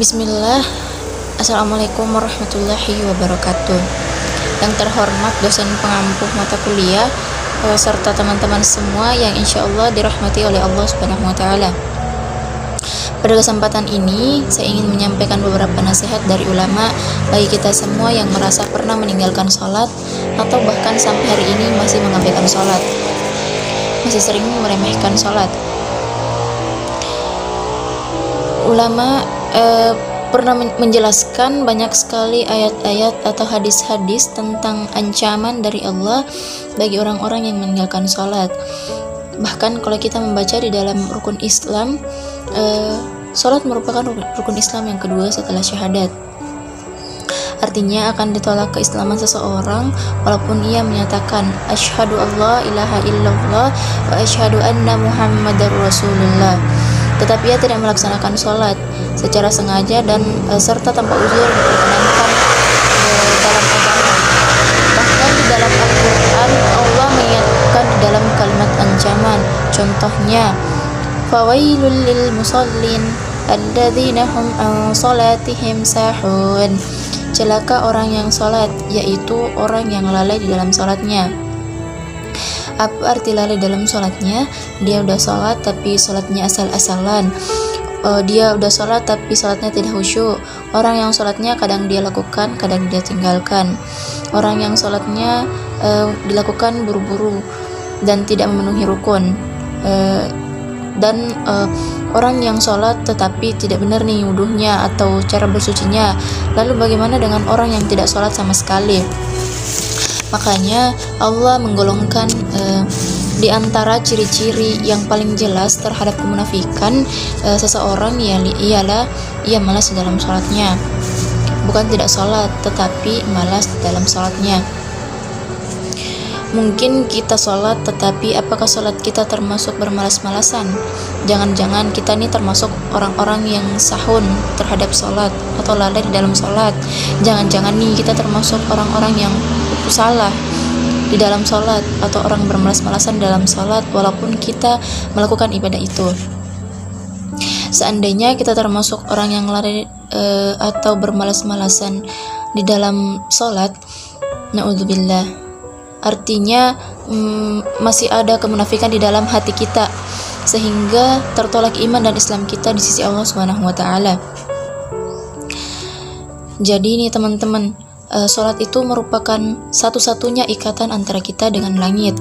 Bismillah. Assalamualaikum warahmatullahi wabarakatuh. Yang terhormat dosen pengampu mata kuliah serta teman-teman semua yang insya Allah dirahmati oleh Allah Subhanahu wa Ta'ala. Pada kesempatan ini saya ingin menyampaikan beberapa nasihat dari ulama bagi kita semua yang merasa pernah meninggalkan sholat atau bahkan sampai hari ini masih mengabaikan sholat, masih sering meremehkan sholat. Ulama pernah menjelaskan banyak sekali ayat-ayat atau hadis-hadis tentang ancaman dari Allah bagi orang-orang yang meninggalkan sholat. Bahkan kalau kita membaca di dalam rukun Islam, sholat merupakan rukun Islam yang kedua setelah syahadat. Artinya akan ditolak keislaman seseorang walaupun ia menyatakan asyhadu alla ilaha illallah wa asyhadu anna muhammadar rasulullah, tetapi ia tidak melaksanakan sholat secara sengaja dan serta tanpa uzur diperkenankan dalam agama. Bahkan di dalam Al-Quran Allah mengingatkan di dalam kalimat ancaman. Contohnya, fawailul lil musallin alladzina hum an salatihim sahun. Celaka orang yang sholat, yaitu orang yang lalai di dalam sholatnya. Apa arti lalai dalam sholatnya? Dia udah sholat tapi sholatnya asal-asalan. Dia udah sholat tapi sholatnya tidak khusyuk. Orang yang sholatnya kadang dia lakukan, kadang dia tinggalkan. Orang yang sholatnya dilakukan buru-buru dan tidak memenuhi rukun. Dan orang yang sholat tetapi tidak benar nih wuduhnya atau cara bersucinya. Lalu bagaimana dengan orang yang tidak sholat sama sekali? Makanya Allah menggolongkan di antara ciri-ciri yang paling jelas terhadap kemunafikan seseorang ialah ia malas dalam sholatnya. Bukan tidak sholat, tetapi malas dalam sholatnya. Mungkin kita sholat, tetapi apakah sholat kita termasuk bermalas-malasan? Jangan-jangan kita ini termasuk orang-orang yang sahun terhadap sholat atau lalai di dalam sholat. Jangan-jangan nih kita termasuk orang-orang yang salah di dalam sholat atau orang bermalas-malasan dalam sholat walaupun kita melakukan ibadah itu. Seandainya kita termasuk orang yang lalai atau bermalas-malasan di dalam sholat, na'udzubillah, artinya masih ada kemunafikan di dalam hati kita sehingga tertolak iman dan Islam kita di sisi Allah Subhanahu wa Ta'ala. Jadi ini teman-teman, sholat itu merupakan satu-satunya ikatan antara kita dengan langit,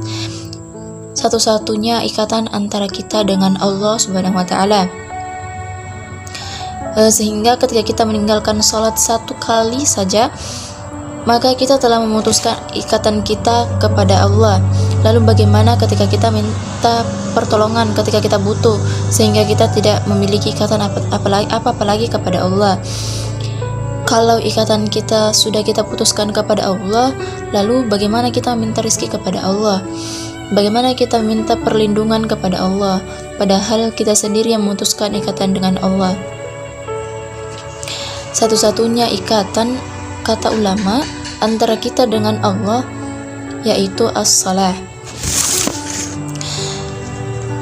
satu-satunya ikatan antara kita dengan Allah Subhanahu wa Ta'ala. Sehingga ketika kita meninggalkan sholat satu kali saja, maka kita telah memutuskan ikatan kita kepada Allah. Lalu bagaimana ketika kita minta pertolongan ketika kita butuh, sehingga kita tidak memiliki ikatan apalagi kepada Allah? Kalau ikatan kita sudah kita putuskan kepada Allah, lalu bagaimana kita minta rezeki kepada Allah? Bagaimana kita minta perlindungan kepada Allah, padahal kita sendiri yang memutuskan ikatan dengan Allah? Satu-satunya ikatan, kata ulama, antara kita dengan Allah yaitu as-salah.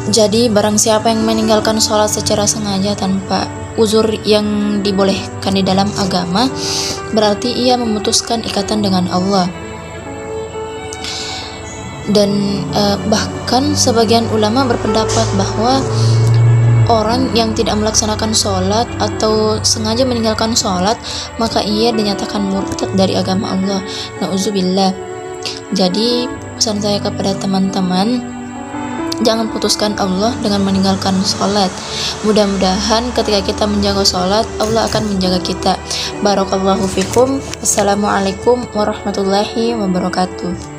Jadi barang siapa yang meninggalkan sholat secara sengaja tanpa uzur yang dibolehkan di dalam agama, berarti ia memutuskan ikatan dengan Allah. Dan bahkan sebagian ulama berpendapat bahwa orang yang tidak melaksanakan sholat atau sengaja meninggalkan sholat, maka ia dinyatakan murtad dari agama Allah. Na'udzubillah. Jadi pesan saya kepada teman-teman, jangan putuskan Allah dengan meninggalkan sholat. Mudah-mudahan ketika kita menjaga sholat, Allah akan menjaga kita. Barakallahu fikum. Assalamualaikum warahmatullahi wabarakatuh.